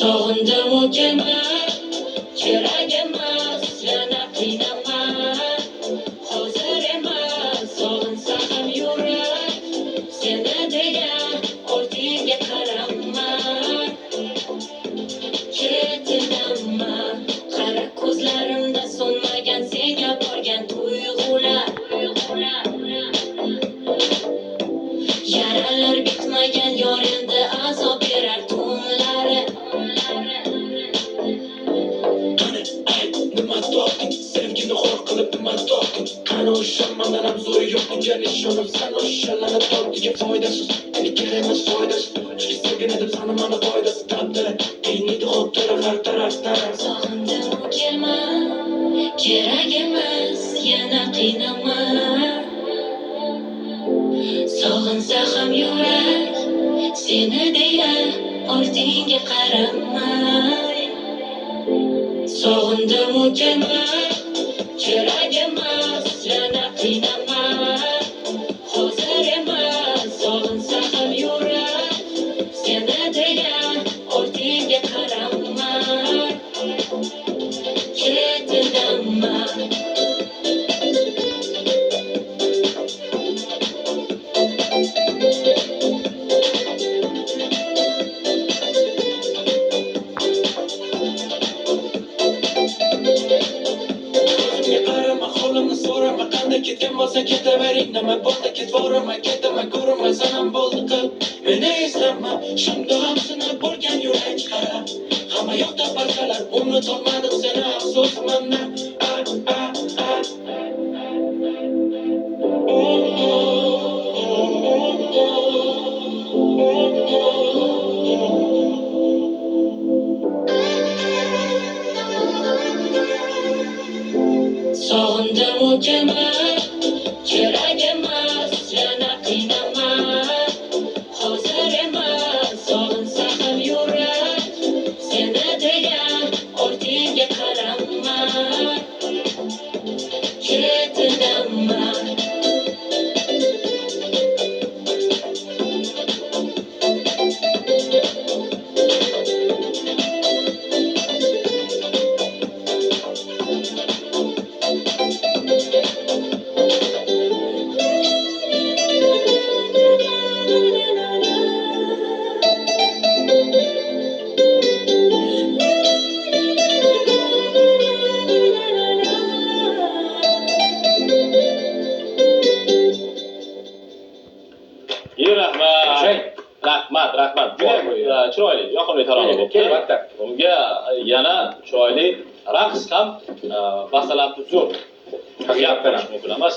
Sog'indim o'zimni, kerak emas yana qiynaman. Hozir emas, sog'insa ham yurak, seni degan ortingga qaraman. Ketidaman, qara ko'zlarimda so'nmagan senga borgan tuyg'ular. Yaralar bitmagan yor endi azob berar tunlari. Qani ayt, nima topding? Sevgini xor qilib nima topding? Qani o'sha mandan ham zo'ri yo'q degan ishonib san o'shalarni topdiga foydasiz. Meni kerak emas foydasiz. Chunki sevgin edim sani mana foydasi taqdiri. Qiynaydi xotirlar har tarafdan. Sog'indim kelma, kerak emas yana qiynaman. Sog'insa ham yurak, seni deya ortingga qaramay. Sog'indim kelma, kerak emas yana qiynaman. Hozir emas, sog'insa ham yurak, seni deya ortingga qaramay. Ketidaman. Ko'zimga qarama, holimni so'rama, qanday ketgan bo'lsa ketavering. Nima bo'ldi, ketvoraman, ketaman, ko'rinmaysan ham bo'ldi qil. Meni eslama, shunda ham sinib bo'lgan yurak chiqara. Hamma yoqda barchalar, unutolmadim seni, afsusmanman. Sog'indim o'zimni, kerak emas yana qiynaman. Hozir emas, sog'insa ham yurak, seni degan ortingga qaramay. Ketidaman. Rahmat. Chiroyli, yoqimli tarona bo'libdi. Unga yana chiroyli raqs ham bastalanib zo'r. Gap qilish mumkin emas.